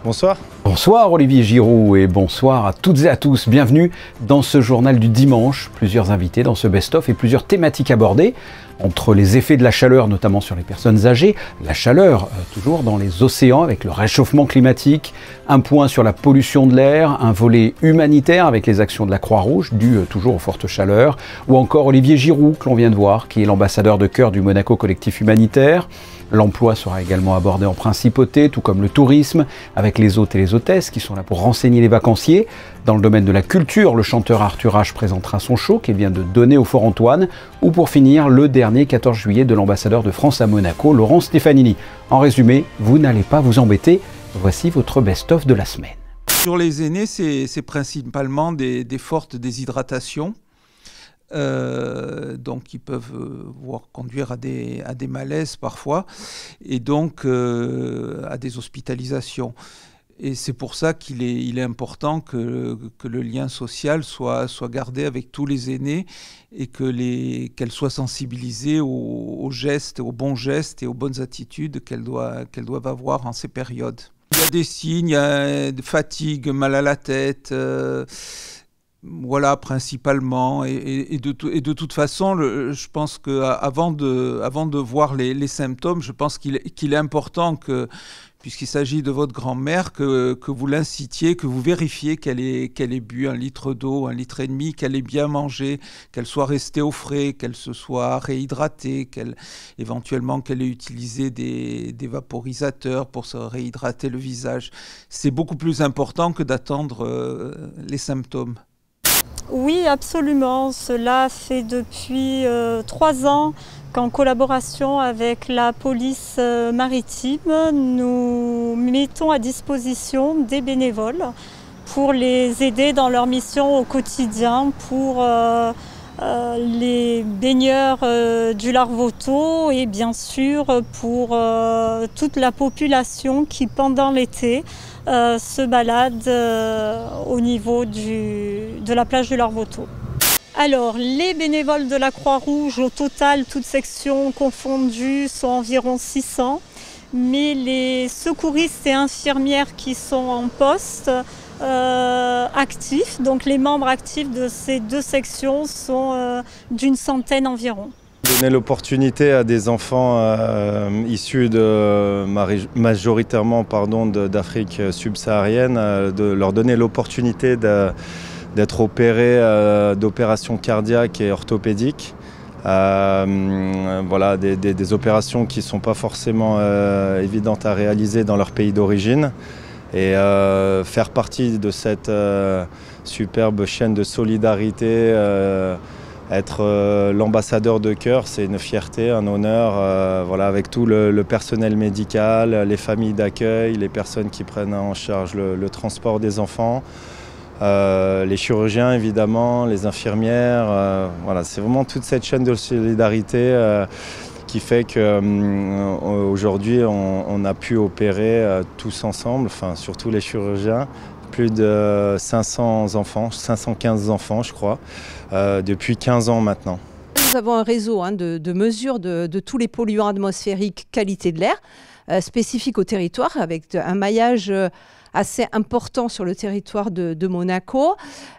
Bonsoir. Bonsoir Olivier Giroud et bonsoir à toutes et à tous. Bienvenue dans ce journal du dimanche. Plusieurs invités dans ce best-of et plusieurs thématiques abordées. Entre les effets de la chaleur, notamment sur les personnes âgées, la chaleur toujours dans les océans avec le réchauffement climatique, un point sur la pollution de l'air, un volet humanitaire avec les actions de la Croix-Rouge dues toujours aux fortes chaleurs, ou encore Olivier Giroud que l'on vient de voir, qui est l'ambassadeur de cœur du Monaco Collectif Humanitaire. L'emploi sera également abordé en principauté, tout comme le tourisme, avec les hôtes et les hôtesses qui sont là pour renseigner les vacanciers. Dans le domaine de la culture, le chanteur Arthur H présentera son show qu'il vient de donner au Fort Antoine. Ou pour finir, le dernier 14 juillet de l'ambassadeur de France à Monaco, Laurent Stefanini. En résumé, vous n'allez pas vous embêter. Voici votre best-of de la semaine. Sur les aînés, c'est principalement des fortes déshydratations. Donc qui peuvent conduire à des malaises parfois et donc à des hospitalisations. Et c'est pour ça qu'il est important que le lien social soit gardé avec tous les aînés et qu'elles soient sensibilisées aux gestes, aux bons gestes et aux bonnes attitudes qu'elles doivent avoir en ces périodes. Il y a des signes, il y a de fatigue, mal à la tête, voilà, principalement. Et de toute façon, je pense qu'avant de voir les symptômes, je pense qu'il est important que, puisqu'il s'agit de votre grand-mère, que vous l'incitiez, que vous vérifiez qu'elle ait bu 1 litre d'eau, 1,5 litre, qu'elle ait bien mangé, qu'elle soit restée au frais, qu'elle se soit réhydratée, éventuellement qu'elle ait utilisé des vaporisateurs pour se réhydrater le visage. C'est beaucoup plus important que d'attendre les symptômes. Oui, absolument. Cela fait depuis 3 ans qu'en collaboration avec la police maritime, nous mettons à disposition des bénévoles pour les aider dans leur mission au quotidien, pour les baigneurs du Larvoto et bien sûr pour toute la population qui pendant l'été se balade au niveau de la plage du Larvoto. Alors, les bénévoles de la Croix-Rouge, au total, toutes sections confondues, sont environ 600. Mais les secouristes et infirmières qui sont en poste actifs, donc les membres actifs de ces 2 sections sont d'une centaine environ. Donner l'opportunité à des enfants issus majoritairement d'Afrique subsaharienne, de leur donner l'opportunité d'être opérés d'opérations cardiaques et orthopédiques. Voilà, des opérations qui ne sont pas forcément évidentes à réaliser dans leur pays d'origine. Et faire partie de cette superbe chaîne de solidarité, être l'ambassadeur de cœur, c'est une fierté, un honneur, voilà, avec tout le personnel médical, les familles d'accueil, les personnes qui prennent en charge le transport des enfants, les chirurgiens évidemment, les infirmières, voilà, c'est vraiment toute cette chaîne de solidarité qui fait qu'aujourd'hui on a pu opérer tous ensemble, enfin surtout les chirurgiens, plus de 500 enfants, 515 enfants je crois, depuis 15 ans maintenant. Nous avons un réseau de mesures de tous les polluants atmosphériques qualité de l'air spécifique au territoire avec un maillage assez important sur le territoire de Monaco.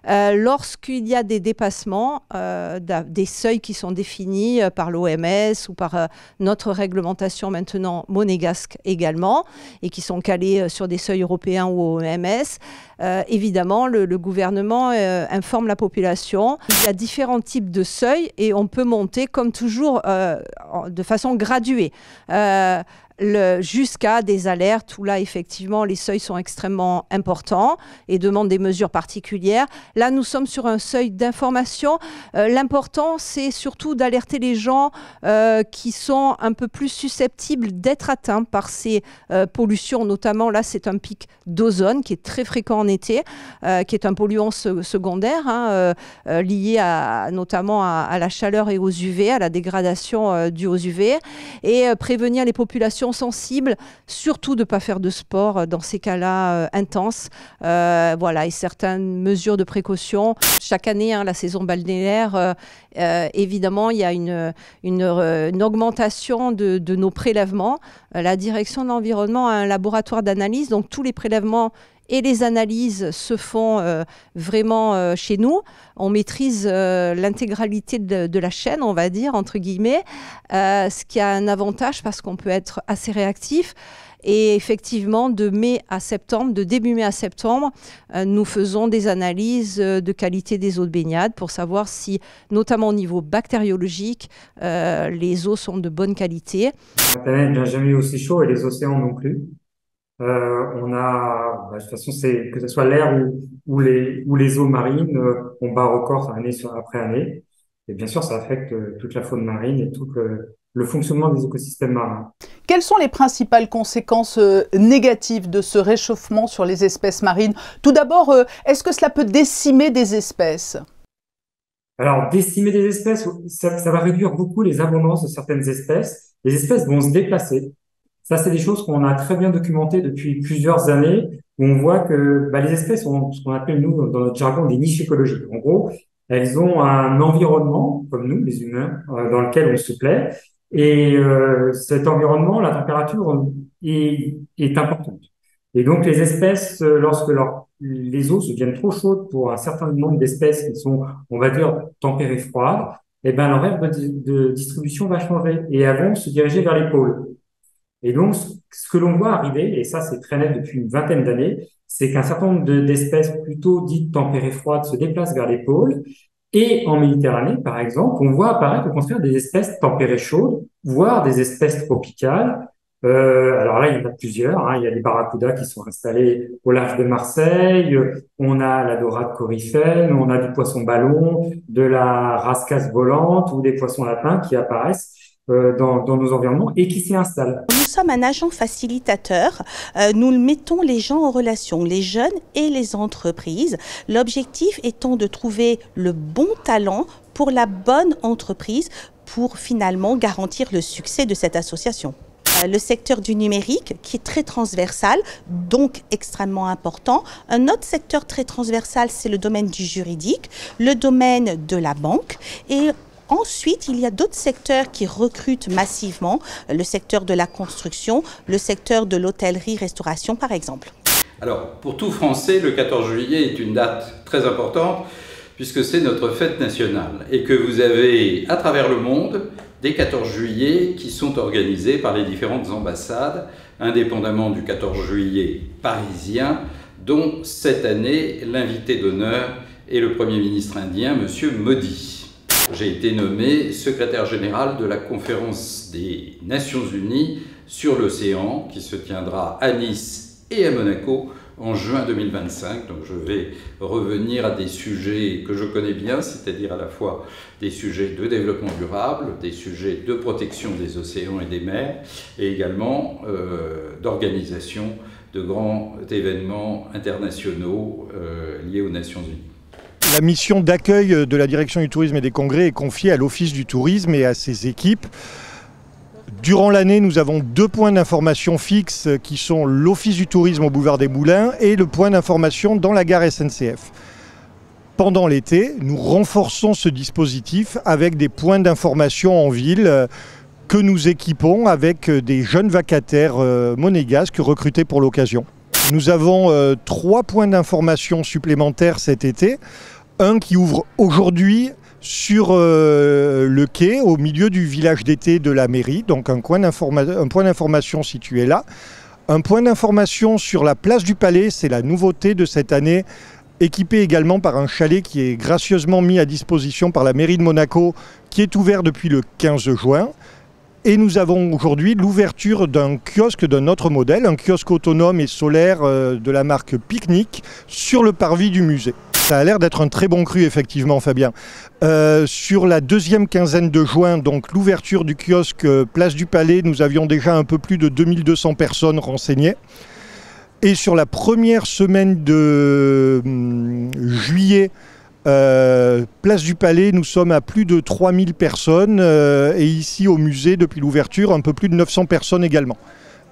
Lorsqu'il y a des dépassements, des seuils qui sont définis par l'OMS ou par notre réglementation maintenant monégasque également, et qui sont calés sur des seuils européens ou OMS, évidemment, le gouvernement informe la population. Il y a différents types de seuils et on peut monter, comme toujours, de façon graduée. Jusqu'à des alertes où là, effectivement, les seuils sont extrêmement importants et demandent des mesures particulières. Là, nous sommes sur un seuil d'information. L'important, c'est surtout d'alerter les gens qui sont un peu plus susceptibles d'être atteints par ces pollutions. Notamment, là, c'est un pic d'ozone qui est très fréquent en été, qui est un polluant secondaire, lié notamment à la chaleur et aux UV, à la dégradation due aux UV. Et prévenir les populations sensibles, surtout de ne pas faire de sport dans ces cas-là intenses. Voilà, et certaines mesures de précaution. Chaque année, la saison balnéaire, évidemment, il y a une augmentation de nos prélèvements. La direction de l'environnement a un laboratoire d'analyse, donc tous les prélèvements et les analyses se font vraiment chez nous. On maîtrise l'intégralité de la chaîne, on va dire, entre guillemets, ce qui a un avantage parce qu'on peut être assez réactif. Et effectivement, de début mai à septembre, nous faisons des analyses de qualité des eaux de baignade pour savoir si, notamment au niveau bactériologique, les eaux sont de bonne qualité. La planète n'a jamais eu aussi chaud et les océans non plus. De toute façon, que ce soit l'air ou les eaux marines, on bat record année après année. Et bien sûr, ça affecte toute la faune marine et tout le fonctionnement des écosystèmes marins. Quelles sont les principales conséquences négatives de ce réchauffement sur les espèces marines? Tout d'abord, est-ce que cela peut décimer des espèces? Alors, décimer des espèces, ça va réduire beaucoup les abondances de certaines espèces. Les espèces vont se déplacer. Ça, c'est des choses qu'on a très bien documentées depuis plusieurs années, où on voit que les espèces ont ce qu'on appelle, nous, dans notre jargon, des niches écologiques. En gros, elles ont un environnement, comme nous, les humains, dans lequel on se plaît. Et cet environnement, la température est importante. Et donc, les espèces, lorsque les eaux deviennent trop chaudes pour un certain nombre d'espèces qui sont, on va dire, tempérées froides, leur aire de distribution va changer et elles vont se diriger vers les pôles. Et donc, ce que l'on voit arriver, et ça c'est très net depuis une vingtaine d'années, c'est qu'un certain nombre d'espèces plutôt dites tempérées froides se déplacent vers les pôles. Et en Méditerranée, par exemple, on voit apparaître au contraire des espèces tempérées chaudes, voire des espèces tropicales. Alors là, il y en a plusieurs. Il y a les barracudas qui sont installés au large de Marseille. On a la dorade coryphène, on a du poisson ballon, de la rascasse volante ou des poissons lapins qui apparaissent dans nos environnements et qui s'y installent. Nous sommes un agent facilitateur. Nous mettons les gens en relation, les jeunes et les entreprises. L'objectif étant de trouver le bon talent pour la bonne entreprise pour finalement garantir le succès de cette association. Le secteur du numérique qui est très transversal, donc extrêmement important. Un autre secteur très transversal, c'est le domaine du juridique, le domaine de la banque et ensuite, il y a d'autres secteurs qui recrutent massivement, le secteur de la construction, le secteur de l'hôtellerie-restauration par exemple. Alors, pour tout Français, le 14 juillet est une date très importante puisque c'est notre fête nationale et que vous avez à travers le monde des 14 juillet qui sont organisés par les différentes ambassades, indépendamment du 14 juillet parisien, dont cette année l'invité d'honneur est le Premier ministre indien, M. Modi. J'ai été nommé secrétaire général de la conférence des Nations Unies sur l'océan qui se tiendra à Nice et à Monaco en juin 2025. Donc je vais revenir à des sujets que je connais bien, c'est-à-dire à la fois des sujets de développement durable, des sujets de protection des océans et des mers, et également d'organisation de grands événements internationaux liés aux Nations Unies. La mission d'accueil de la Direction du tourisme et des congrès est confiée à l'Office du tourisme et à ses équipes. Durant l'année, nous avons 2 points d'information fixes qui sont l'Office du tourisme au Boulevard des Moulins et le point d'information dans la gare SNCF. Pendant l'été, nous renforçons ce dispositif avec des points d'information en ville que nous équipons avec des jeunes vacataires monégasques recrutés pour l'occasion. Nous avons 3 points d'information supplémentaires cet été. Un qui ouvre aujourd'hui sur le quai, au milieu du village d'été de la mairie, donc un point d'information situé là. Un point d'information sur la place du Palais, c'est la nouveauté de cette année, équipé également par un chalet qui est gracieusement mis à disposition par la mairie de Monaco, qui est ouvert depuis le 15 juin. Et nous avons aujourd'hui l'ouverture d'un kiosque d'un autre modèle, un kiosque autonome et solaire de la marque Picnic sur le parvis du musée. Ça a l'air d'être un très bon cru, effectivement, Fabien. Sur la deuxième quinzaine de juin, donc l'ouverture du kiosque Place du Palais, nous avions déjà un peu plus de 2200 personnes renseignées. Et sur la première semaine de juillet, Place du Palais, nous sommes à plus de 3000 personnes et ici au musée, depuis l'ouverture, un peu plus de 900 personnes également.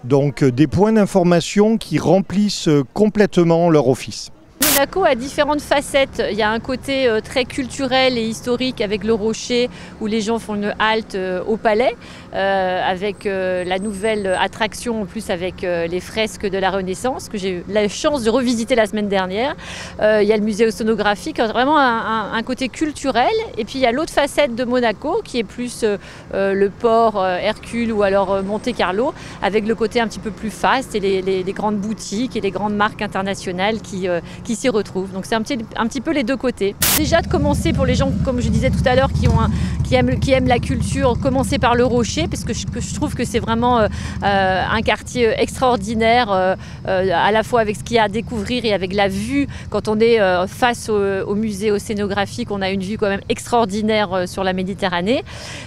Donc des points d'information qui remplissent complètement leur office. Monaco a différentes facettes. Il y a un côté très culturel et historique avec le Rocher où les gens font une halte au palais avec la nouvelle attraction en plus avec les fresques de la Renaissance que j'ai eu la chance de revisiter la semaine dernière. Il y a le musée océanographique, vraiment un côté culturel. Et puis il y a l'autre facette de Monaco qui est plus le port Hercule ou alors Monte-Carlo avec le côté un petit peu plus fast et les grandes boutiques et les grandes marques internationales qui s'y retrouvent. Donc c'est un petit peu les deux côtés. Déjà de commencer pour les gens, comme je disais tout à l'heure, qui aiment la culture, commencer par le Rocher, parce que je trouve que c'est vraiment un quartier extraordinaire, à la fois avec ce qu'il y a à découvrir et avec la vue. Quand on est face au musée océanographique, on a une vue quand même extraordinaire sur la Méditerranée.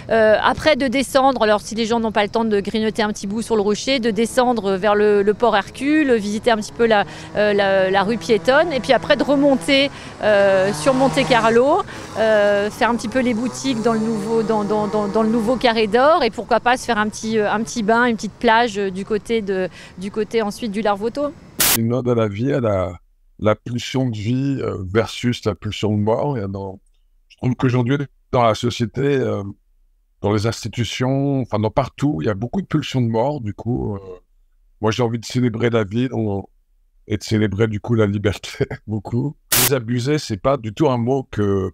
Après de descendre, alors si les gens n'ont pas le temps de grignoter un petit bout sur le Rocher, de descendre vers le port Hercule, visiter un petit peu la rue piétonne, et puis après de remonter sur Monte-Carlo, faire un petit peu les boutiques dans le nouveau Carré d'Or, et pourquoi pas se faire un petit bain, une petite plage du côté ensuite du Larvoto. Une ode à la vie, à la pulsion de vie versus la pulsion de mort. Je trouve qu'aujourd'hui, dans la société, dans les institutions, enfin dans partout, il y a beaucoup de pulsions de mort. Du coup, moi j'ai envie de célébrer la vie et de célébrer du coup la liberté beaucoup. Désabuser, c'est pas du tout un mot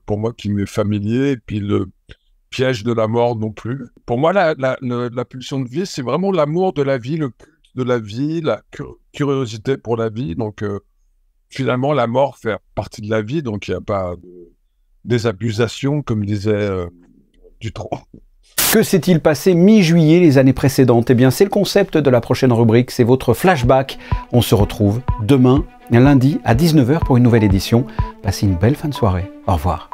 pour moi qui m'est familier, et puis le piège de la mort non plus. Pour moi, la pulsion de vie, c'est vraiment l'amour de la vie, le culte de la vie, la curiosité pour la vie. Donc finalement, la mort fait partie de la vie, donc il n'y a pas de désabusation, comme disait Dutronc. Que s'est-il passé mi-juillet les années précédentes? Eh bien, c'est le concept de la prochaine rubrique, c'est votre flashback. On se retrouve demain, lundi, à 19h pour une nouvelle édition. Passez une belle fin de soirée. Au revoir.